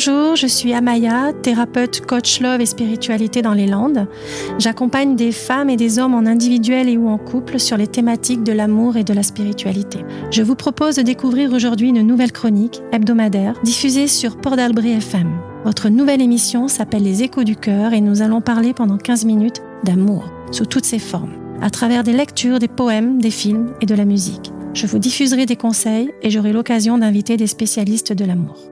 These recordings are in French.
Bonjour, je suis Amaya, thérapeute, coach love et spiritualité dans les Landes. J'accompagne des femmes et des hommes en individuel et ou en couple sur les thématiques de l'amour et de la spiritualité. Je vous propose de découvrir aujourd'hui une nouvelle chronique hebdomadaire diffusée sur Port d'Albret FM. Votre nouvelle émission s'appelle Les Échos du Cœur et nous allons parler pendant 15 minutes d'amour, sous toutes ses formes, à travers des lectures, des poèmes, des films et de la musique. Je vous diffuserai des conseils et j'aurai l'occasion d'inviter des spécialistes de l'amour.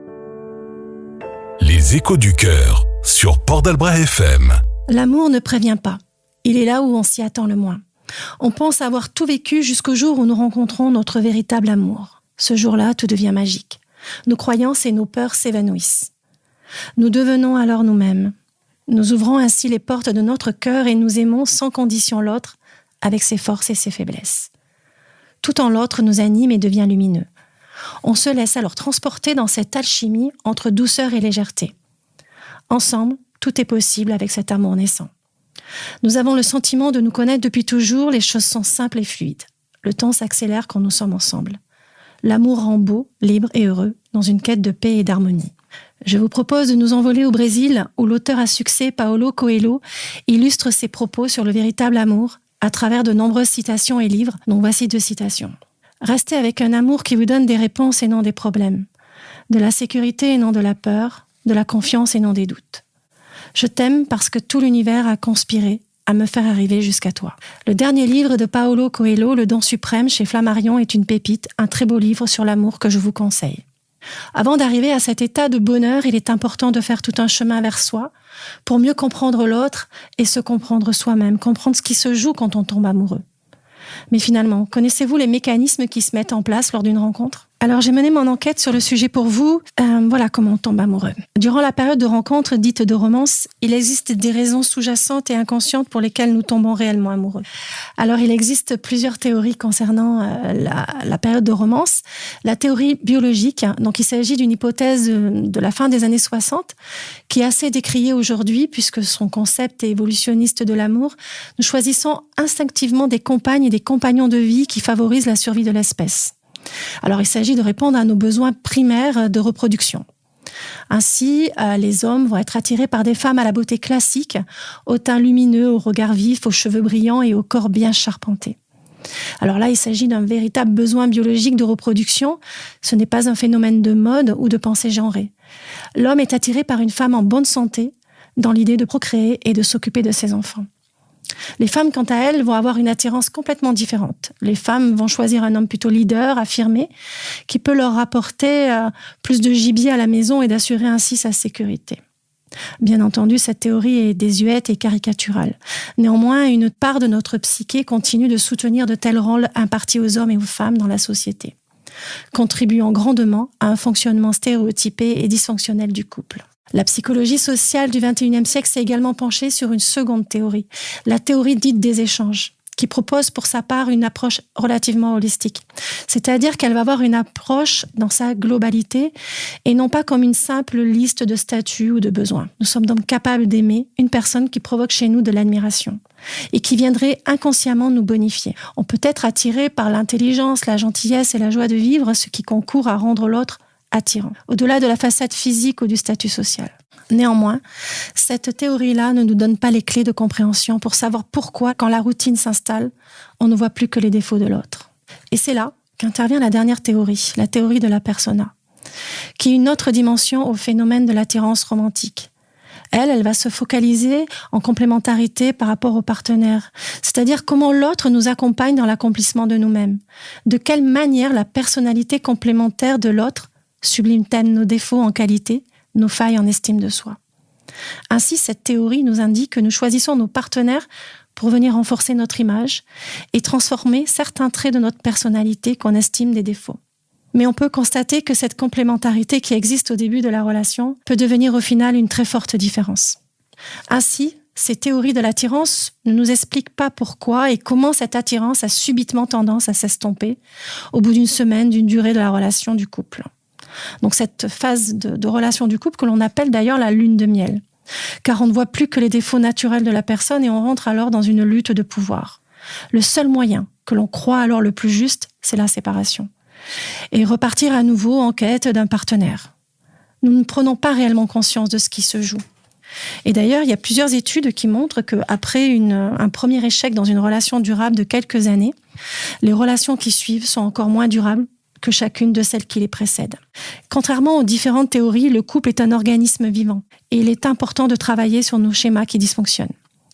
Les Échos du Cœur sur Port d'Albret FM. L'amour ne prévient pas. Il est là où on s'y attend le moins. On pense avoir tout vécu jusqu'au jour où nous rencontrons notre véritable amour. Ce jour-là, tout devient magique. Nos croyances et nos peurs s'évanouissent. Nous devenons alors nous-mêmes. Nous ouvrons ainsi les portes de notre cœur et nous aimons sans condition l'autre, avec ses forces et ses faiblesses. Tout en l'autre nous anime et devient lumineux. On se laisse alors transporter dans cette alchimie entre douceur et légèreté. Ensemble, tout est possible avec cet amour naissant. Nous avons le sentiment de nous connaître depuis toujours, les choses sont simples et fluides. Le temps s'accélère quand nous sommes ensemble. L'amour rend beau, libre et heureux, dans une quête de paix et d'harmonie. Je vous propose de nous envoler au Brésil, où l'auteur à succès Paulo Coelho illustre ses propos sur le véritable amour à travers de nombreuses citations et livres, dont voici 2 citations. Restez avec un amour qui vous donne des réponses et non des problèmes, de la sécurité et non de la peur, de la confiance et non des doutes. Je t'aime parce que tout l'univers a conspiré à me faire arriver jusqu'à toi. Le dernier livre de Paulo Coelho, Le Don suprême, chez Flammarion, est une pépite, un très beau livre sur l'amour que je vous conseille. Avant d'arriver à cet état de bonheur, il est important de faire tout un chemin vers soi pour mieux comprendre l'autre et se comprendre soi-même, comprendre ce qui se joue quand on tombe amoureux. Mais finalement, connaissez-vous les mécanismes qui se mettent en place lors d'une rencontre ? Alors j'ai mené mon enquête sur le sujet pour vous. Voilà comment on tombe amoureux. Durant la période de rencontre dite de romance, il existe des raisons sous-jacentes et inconscientes pour lesquelles nous tombons réellement amoureux. Alors il existe plusieurs théories concernant la période de romance. La théorie biologique, donc il s'agit d'une hypothèse de la fin des années 60 qui est assez décriée aujourd'hui puisque son concept est évolutionniste de l'amour. Nous choisissons instinctivement des compagnes et des compagnons de vie qui favorisent la survie de l'espèce. Alors, il s'agit de répondre à nos besoins primaires de reproduction. Ainsi, les hommes vont être attirés par des femmes à la beauté classique, au teint lumineux, au regard vif, aux cheveux brillants et au corps bien charpenté. Alors là, il s'agit d'un véritable besoin biologique de reproduction. Ce n'est pas un phénomène de mode ou de pensée genrée. L'homme est attiré par une femme en bonne santé, dans l'idée de procréer et de s'occuper de ses enfants. Les femmes, quant à elles, vont avoir une attirance complètement différente. Les femmes vont choisir un homme plutôt leader, affirmé, qui peut leur apporter plus de gibier à la maison et d'assurer ainsi sa sécurité. Bien entendu, cette théorie est désuète et caricaturale. Néanmoins, une part de notre psyché continue de soutenir de tels rôles impartis aux hommes et aux femmes dans la société, contribuant grandement à un fonctionnement stéréotypé et dysfonctionnel du couple. La psychologie sociale du XXIe siècle s'est également penchée sur une seconde théorie, la théorie dite des échanges, qui propose pour sa part une approche relativement holistique. C'est-à-dire qu'elle va avoir une approche dans sa globalité et non pas comme une simple liste de statuts ou de besoins. Nous sommes donc capables d'aimer une personne qui provoque chez nous de l'admiration et qui viendrait inconsciemment nous bonifier. On peut être attiré par l'intelligence, la gentillesse et la joie de vivre, ce qui concourt à rendre l'autre attirant, au-delà de la façade physique ou du statut social. Néanmoins, cette théorie-là ne nous donne pas les clés de compréhension pour savoir pourquoi, quand la routine s'installe, on ne voit plus que les défauts de l'autre. Et c'est là qu'intervient la dernière théorie, la théorie de la persona, qui est une autre dimension au phénomène de l'attirance romantique. Elle va se focaliser en complémentarité par rapport au partenaire, c'est-à-dire comment l'autre nous accompagne dans l'accomplissement de nous-mêmes. De quelle manière la personnalité complémentaire de l'autre sublime-t-elle nos défauts en qualité, nos failles en estime de soi. Ainsi, cette théorie nous indique que nous choisissons nos partenaires pour venir renforcer notre image et transformer certains traits de notre personnalité qu'on estime des défauts. Mais on peut constater que cette complémentarité qui existe au début de la relation peut devenir au final une très forte différence. Ainsi, ces théories de l'attirance ne nous expliquent pas pourquoi et comment cette attirance a subitement tendance à s'estomper au bout d'une semaine d'une durée de la relation du couple. Donc cette phase de relation du couple que l'on appelle d'ailleurs la lune de miel. Car on ne voit plus que les défauts naturels de la personne et on rentre alors dans une lutte de pouvoir. Le seul moyen que l'on croit alors le plus juste, c'est la séparation. Et repartir à nouveau en quête d'un partenaire. nous ne prenons pas réellement conscience de ce qui se joue. Et d'ailleurs, il y a plusieurs études qui montrent qu'après un premier échec dans une relation durable de quelques années, les relations qui suivent sont encore moins durables que chacune de celles qui les précèdent. Contrairement aux différentes théories, le couple est un organisme vivant et il est important de travailler sur nos schémas qui dysfonctionnent.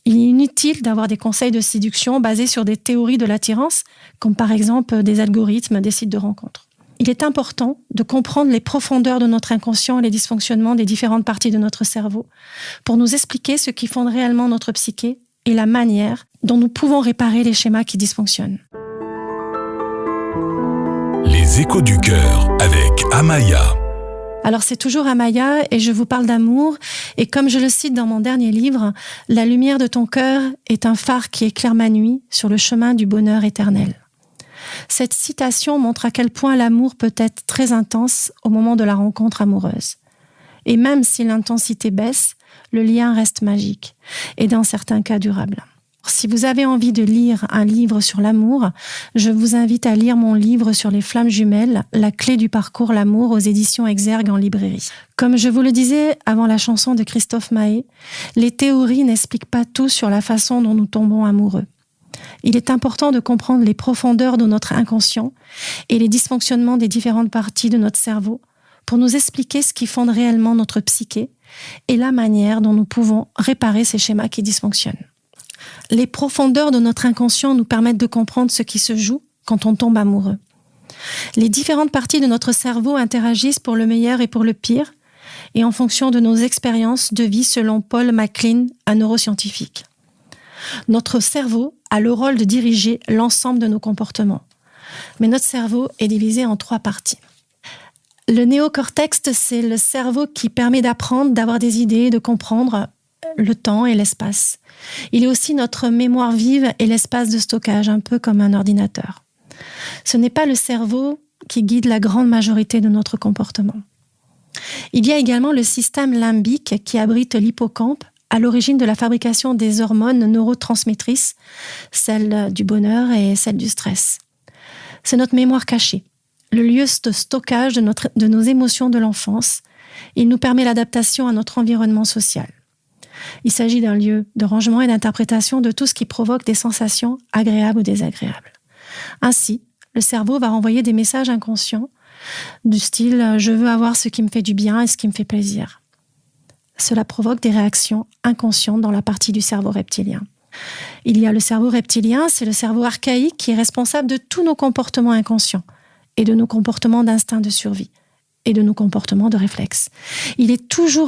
Il est inutile d'avoir des conseils de séduction basés sur des théories de l'attirance, comme par exemple des algorithmes, des sites de rencontres. Il est important de comprendre les profondeurs de notre inconscient et les dysfonctionnements des différentes parties de notre cerveau pour nous expliquer ce qui fonde réellement notre psyché et la manière dont nous pouvons réparer les schémas qui dysfonctionnent. Les échos du cœur avec Amaya. Alors c'est toujours Amaya et je vous parle d'amour et comme je le cite dans mon dernier livre, la lumière de ton cœur est un phare qui éclaire ma nuit sur le chemin du bonheur éternel. Cette citation montre à quel point l'amour peut être très intense au moment de la rencontre amoureuse. Et même si l'intensité baisse, le lien reste magique et dans certains cas durable. Si vous avez envie de lire un livre sur l'amour, je vous invite à lire mon livre sur les flammes jumelles, La clé du parcours l'amour aux éditions Exergue en librairie. Comme je vous le disais avant la chanson de Christophe Maé, les théories n'expliquent pas tout sur la façon dont nous tombons amoureux. Il est important de comprendre les profondeurs de notre inconscient et les dysfonctionnements des différentes parties de notre cerveau pour nous expliquer ce qui fonde réellement notre psyché et la manière dont nous pouvons réparer ces schémas qui dysfonctionnent. Les profondeurs de notre inconscient nous permettent de comprendre ce qui se joue quand on tombe amoureux. Les différentes parties de notre cerveau interagissent pour le meilleur et pour le pire, et en fonction de nos expériences de vie selon Paul MacLean, un neuroscientifique. Notre cerveau a le rôle de diriger l'ensemble de nos comportements. Mais notre cerveau est divisé en 3 parties. Le néocortex, c'est le cerveau qui permet d'apprendre, d'avoir des idées, de comprendre le temps et l'espace. Il est aussi notre mémoire vive et l'espace de stockage, un peu comme un ordinateur. Ce n'est pas le cerveau qui guide la grande majorité de notre comportement. Il y a également le système limbique qui abrite l'hippocampe, à l'origine de la fabrication des hormones neurotransmettrices, celles du bonheur et celles du stress. C'est notre mémoire cachée, le lieu de stockage de nos émotions de l'enfance. Il nous permet l'adaptation à notre environnement social. Il s'agit d'un lieu de rangement et d'interprétation de tout ce qui provoque des sensations agréables ou désagréables. Ainsi, le cerveau va renvoyer des messages inconscients du style « je veux avoir ce qui me fait du bien et ce qui me fait plaisir ». Cela provoque des réactions inconscientes dans la partie du cerveau reptilien. Il y a le cerveau reptilien, c'est le cerveau archaïque qui est responsable de tous nos comportements inconscients et de nos comportements d'instinct de survie et de nos comportements de réflexe. Il est toujours